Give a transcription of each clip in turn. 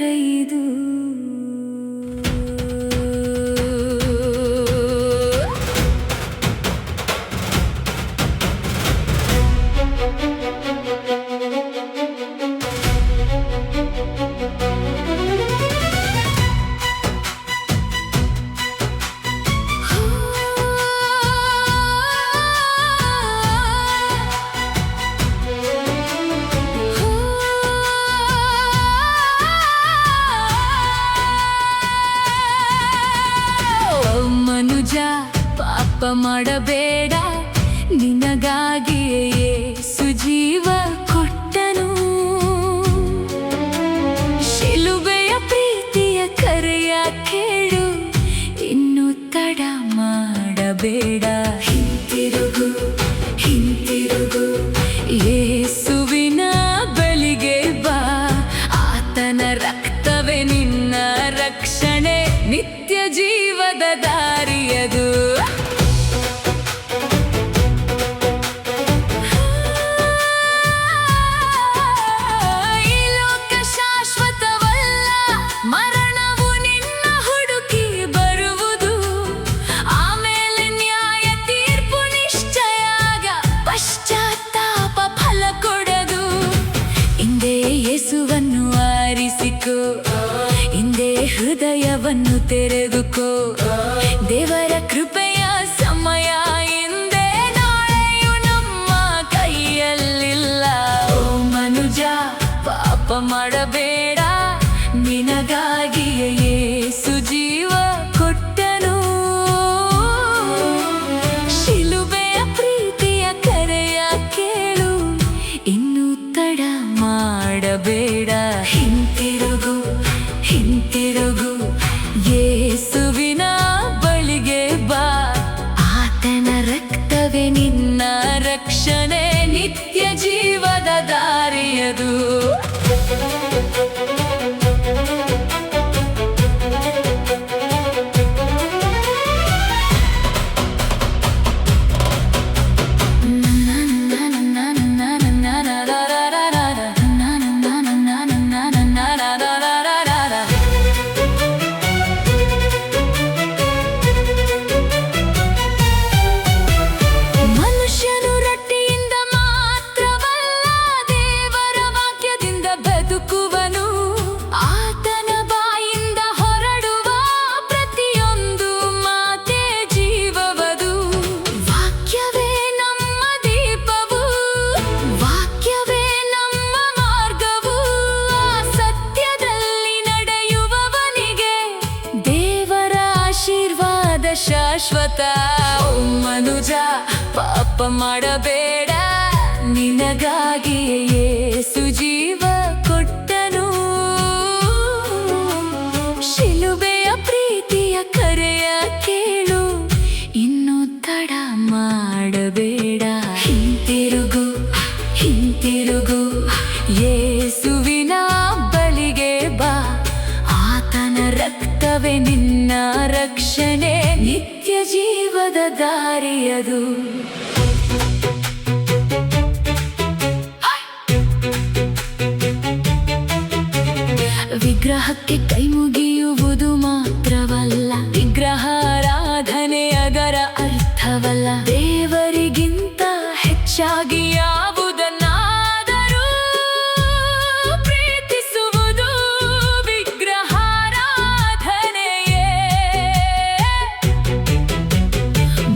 ಇದು ಪಾಪ ಮಾಡಬೇಡ, ನಿನಗಾಗಿಯೇ ಯೇಸು ಜೀವ ಕೊಟ್ಟನು. ಶಿಲುಬೆಯ ಪ್ರೀತಿಯ ಕರೆಯ ಕೇಳು, ಇನ್ನು ತಡ ಮಾಡಬೇಡ. ಹಿಂತಿರುಗು ಹಿಂತಿರುಗು ಯೇಸುವಿನ ಬಳಿಗೆ ಬಾ. ಆತನ ರಕ್ತವೇ ನಿನ್ನ ರಕ್ಷಣೆ, ನಿತ್ಯ ಜೀವದ ದಾರಿಯದು. ಈ ಲೋಕ ಶಾಶ್ವತವಲ್ಲ, ಮರಣವು ನಿನ್ನ ಹುಡುಕಿ ಬರುವುದು. ಆಮೇಲೆ ನ್ಯಾಯ ತೀರ್ಪು ನಿಶ್ಚಯಾಗ, ಪಶ್ಚಾತ್ತಾಪ ಫಲ ಕೊಡದು. ಇಂದೇ ಯೇಸುವನ್ನು ಆರಿಸಿಕೋ, ಇಂದೇ ಹೃದಯವನ್ನು ತೆರೆದುಕೋ. ದೇವರ ಕೃಪೆಯ ಸಮಯ ಇಂದೇ, ನಾಳೆಯು ನಮ್ಮ ಕೈಯಲ್ಲಿಲ್ಲ. ಓ ಮನುಜ, ಪಾಪ ಮಾಡಬೇಡ, ನಿನಗಾಗಿಯೇ ಯೇಸು ಜೀವ ಕೊಟ್ಟನು. ಶಿಲುಬೆಯ ಪ್ರೀತಿಯ ಕರೆಯ ಕೇಳು, ಇನ್ನು ತಡ ಮಾಡಬೇಡ. ಹಿಂತಿರುಗು ಹಿಂತಿರುಗು ಯೇಸುವಿನ ಬಳಿಗೆ ಬಾ. ಆತನ ರಕ್ತವೇ ನಿನ್ನ ರಕ್ಷಣೆ, ನಿತ್ಯ ಜೀವದ ದಾರಿಯದು. ಶಾಶ್ವತ. ಓ ಮನುಜ, ಪಾಪ ಮಾಡಬೇಡ, ನಿನಗಾಗಿಯೇ ಯೇಸು ಜೀವ ಕೊಟ್ಟನು. ಶಿಲುಬೆಯ ಪ್ರೀತಿಯ ಕರೆಯ ಕೇಳು, ಇನ್ನು ತಡ ಮಾಡಬೇಡ. ಹಿಂತಿರುಗು ಹಿಂತಿರುಗು ಯೇಸುವಿನ ಬಳಿಗೆ ಬಾ. ಆತನ ರಕ್ತವೇ ನಿನ್ನ ರಕ್ಷಣೆ, ನಿತ್ಯ ಜೀವದ ದಾರಿಯದು. ವಿಗ್ರಹಕ್ಕೆ ಕೈ ಮುಗಿಯುವುದು ಮಾತ್ರವಲ್ಲ, ವಿಗ್ರಹಾರಾಧನೆ ಅದರ ಅರ್ಥವಲ್ಲ. ದೇವರಿಗಿಂತ ಹೆಚ್ಚಾಗಿ ಯಾವುದನ್ನಾದರೂ ಪ್ರೀತಿಸುವುದು ವಿಗ್ರಹಾರಾಧನೆಯೇ.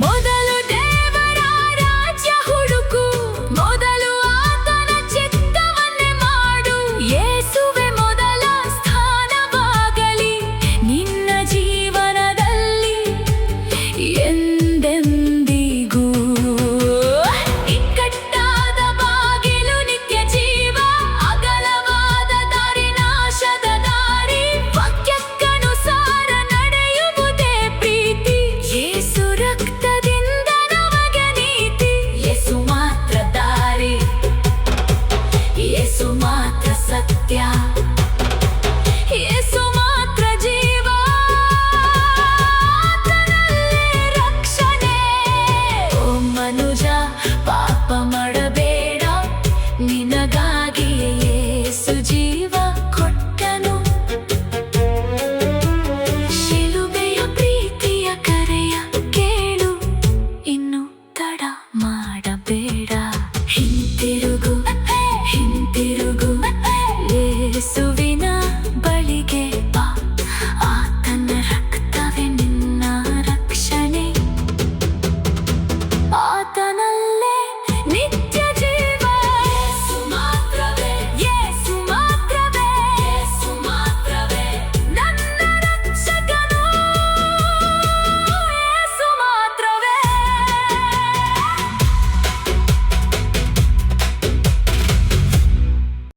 ಮೊದಲು ದೇವರ ರಾಜ್ಯ ಹುಡುಕು, ಮೊದಲು ಆತನ ಚಿತ್ತವನ್ನೇ ಮಾಡು. ಯೇಸುವೆ ಮೊದಲ ಸ್ಥಾನವಾಗಲಿ ನಿನ್ನ ಜೀವನದಲ್ಲಿ ಎಂದೆಂದಿಗೂ. ಇಕ್ಕಟ್ಟಾದ ಬಾಗಿಲು ನಿತ್ಯ ಜೀವ, ಅಗಲವಾದ ದಾರಿ ನಾಶದ ದಾರಿ. ವಾಕ್ಯಕ್ಕನುಸಾರ ನಡೆಯುವುದೇ ಪ್ರೀತಿ, ಯೇಸು ರಕ್ತದಿಂದ ನಮಗೆ ನೀತಿ. ಯೇಸು ಮಾತ್ರ ದಾರಿ, ಯೇಸು ಮಾತ್ರ ಸತ್ಯ, ಯೇಸು ಮಾತ್ರ ಜೀವ. ಆತನಲ್ಲೇ ರಕ್ಷಣೆ. ಓ ಮನುಜ, ಪಾಪ ಮಾಡಬೇಡ, ನಿನಗ